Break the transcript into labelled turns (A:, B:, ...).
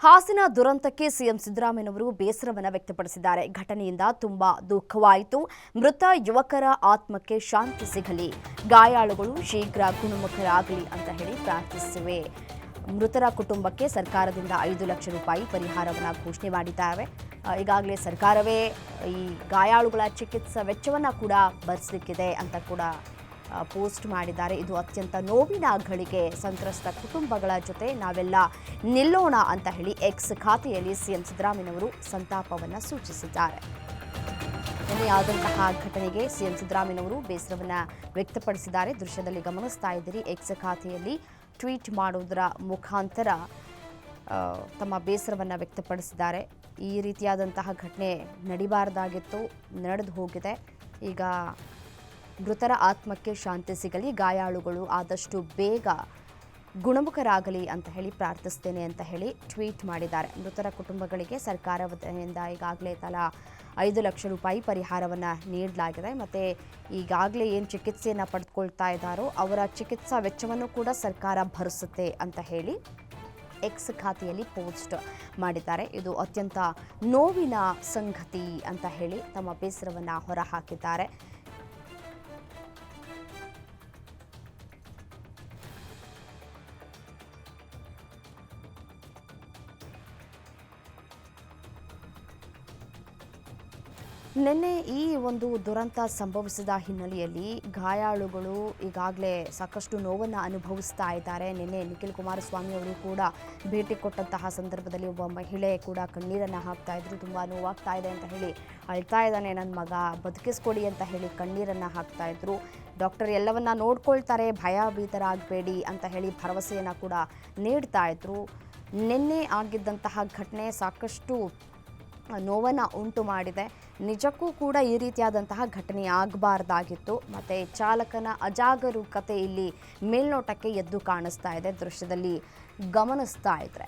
A: ಹಾಸನ ದುರಂತಕ್ಕೆ ಸಿಎಂ ಸಿದ್ದರಾಮಯ್ಯನವರು ಬೇಸರವನ್ನು ವ್ಯಕ್ತಪಡಿಸಿದ್ದಾರೆ. ಘಟನೆಯಿಂದ ತುಂಬಾ ದುಃಖವಾಯಿತು. ಮೃತ ಯುವಕರ ಆತ್ಮಕ್ಕೆ ಶಾಂತಿ ಸಿಗಲಿ, ಗಾಯಾಳುಗಳು ಶೀಘ್ರ ಗುಣಮುಖರಾಗಲಿ ಅಂತ ಹೇಳಿ ಪ್ರಾರ್ಥಿಸಿವೆ. ಮೃತರ ಕುಟುಂಬಕ್ಕೆ ಸರ್ಕಾರದಿಂದ 5 ಲಕ್ಷ ರೂಪಾಯಿ ಪರಿಹಾರವನ್ನು ಘೋಷಣೆ ಮಾಡಿದ್ದಾರೆ. ಈಗಾಗಲೇ ಸರ್ಕಾರವೇ ಈ ಗಾಯಾಳುಗಳ ಚಿಕಿತ್ಸಾ ವೆಚ್ಚವನ್ನು ಕೂಡ ಭರಿಸಲಿಕ್ಕಿದೆ ಅಂತ ಕೂಡ ಪೋಸ್ಟ್ ಮಾಡಿದ್ದಾರೆ. ಇದು ಅತ್ಯಂತ ನೋವಿನ ಘಳಿಗೆ. ಸಂತ್ರಸ್ತ ಕುಟುಂಬಗಳ ಜೊತೆ ನಾವೆಲ್ಲ ನಿಲ್ಲೋಣ ಅಂತ ಹೇಳಿ ಎಕ್ಸ್ ಖಾತೆಯಲ್ಲಿ ಸಿಎಂ ಸಿದ್ದರಾಮಯ್ಯನವರು ಸಂತಾಪವನ್ನು ಸೂಚಿಸಿದ್ದಾರೆ. ನಿನ್ನೆಯಾದಂತಹ ಘಟನೆಗೆ ಸಿಎಂ ಸಿದ್ದರಾಮಯ್ಯನವರು ಬೇಸರವನ್ನು ವ್ಯಕ್ತಪಡಿಸಿದ್ದಾರೆ. ದೃಶ್ಯದಲ್ಲಿ ಗಮನಿಸ್ತಾ ಇದ್ದೀರಿ. ಎಕ್ಸ್ ಖಾತೆಯಲ್ಲಿ ಟ್ವೀಟ್ ಮಾಡುವುದರ ಮುಖಾಂತರ ತಮ್ಮ ಬೇಸರವನ್ನು ವ್ಯಕ್ತಪಡಿಸಿದ್ದಾರೆ. ಈ ರೀತಿಯಾದಂತಹ ಘಟನೆ ನಡಿಬಾರದಾಗಿತ್ತು, ನಡೆದು ಹೋಗಿದೆ. ಈಗ ಮೃತರ ಆತ್ಮಕ್ಕೆ ಶಾಂತಿ ಸಿಗಲಿ, ಗಾಯಾಳುಗಳು ಆದಷ್ಟು ಬೇಗ ಗುಣಮುಖರಾಗಲಿ ಅಂತ ಹೇಳಿ ಪ್ರಾರ್ಥಿಸ್ತೇನೆ ಅಂತ ಹೇಳಿ ಟ್ವೀಟ್ ಮಾಡಿದ್ದಾರೆ. ಮೃತರ ಕುಟುಂಬಗಳಿಗೆ ಸರ್ಕಾರ ವತಿಯಿಂದ ಈಗಾಗಲೇ ತಲಾ 5 ಲಕ್ಷ ರೂಪಾಯಿ ಪರಿಹಾರವನ್ನು ನೀಡಲಾಗಿದೆ. ಮತ್ತು ಈಗಾಗಲೇ ಏನು ಚಿಕಿತ್ಸೆಯನ್ನು ಪಡೆದುಕೊಳ್ತಾ ಇದ್ದಾರೋ ಅವರ ಚಿಕಿತ್ಸಾ ವೆಚ್ಚವನ್ನು ಕೂಡ ಸರ್ಕಾರ ಭರಿಸುತ್ತೆ ಅಂತ ಹೇಳಿ ಎಕ್ಸ್ ಖಾತೆಯಲ್ಲಿ ಪೋಸ್ಟ್ ಮಾಡಿದ್ದಾರೆ. ಇದು ಅತ್ಯಂತ ನೋವಿನ ಸಂಗತಿ ಅಂತ ಹೇಳಿ ತಮ್ಮ ಬೇಸರವನ್ನು ಹೊರಹಾಕಿದ್ದಾರೆ. ನಿನ್ನೆ ಈ ಒಂದು ದುರಂತ ಸಂಭವಿಸಿದ ಹಿನ್ನೆಲೆಯಲ್ಲಿ ಗಾಯಾಳುಗಳು ಈಗಾಗಲೇ ಸಾಕಷ್ಟು ನೋವನ್ನು ಅನುಭವಿಸ್ತಾ ಇದ್ದಾರೆ. ನಿನ್ನೆ ನಿಖಿಲ್ ಕುಮಾರಸ್ವಾಮಿ ಅವರು ಕೂಡ ಭೇಟಿ ಕೊಟ್ಟಂತಹ ಸಂದರ್ಭದಲ್ಲಿ ಒಬ್ಬ ಮಹಿಳೆ ಕೂಡ ಕಣ್ಣೀರನ್ನು ಹಾಕ್ತಾ ಇದ್ರು. ತುಂಬ ನೋವಾಗ್ತಾ ಇದೆ ಅಂತ ಹೇಳಿ ಅಳ್ತಾ ಇದ್ದಾನೆ ನನ್ನ ಮಗ, ಬದುಕಿಸ್ಕೊಡಿ ಅಂತ ಹೇಳಿ ಕಣ್ಣೀರನ್ನು ಹಾಕ್ತಾ ಇದ್ರು. ಡಾಕ್ಟರ್ ಎಲ್ಲವನ್ನ ನೋಡ್ಕೊಳ್ತಾರೆ, ಭಯಭೀತರಾಗಬೇಡಿ ಅಂತ ಹೇಳಿ ಭರವಸೆಯನ್ನು ಕೂಡ ನೀಡ್ತಾ ಇದ್ರು. ನಿನ್ನೆ ಆಗಿದ್ದಂತಹ ಘಟನೆ ಸಾಕಷ್ಟು ನೋವನ್ನು ಉಂಟು ಮಾಡಿದೆ. ನಿಜಕ್ಕೂ ಕೂಡ ಈ ರೀತಿಯಾದಂತಹ ಘಟನೆ ಆಗಬಾರ್ದಾಗಿತ್ತು. ಮತ್ತು ಚಾಲಕನ ಅಜಾಗರೂಕತೆ ಇಲ್ಲಿ ಮೇಲ್ನೋಟಕ್ಕೆ ಎದ್ದು ಕಾಣಿಸ್ತಾ ಇದೆ. ದೃಶ್ಯದಲ್ಲಿ ಗಮನಿಸ್ತಾ ಇದ್ರೆ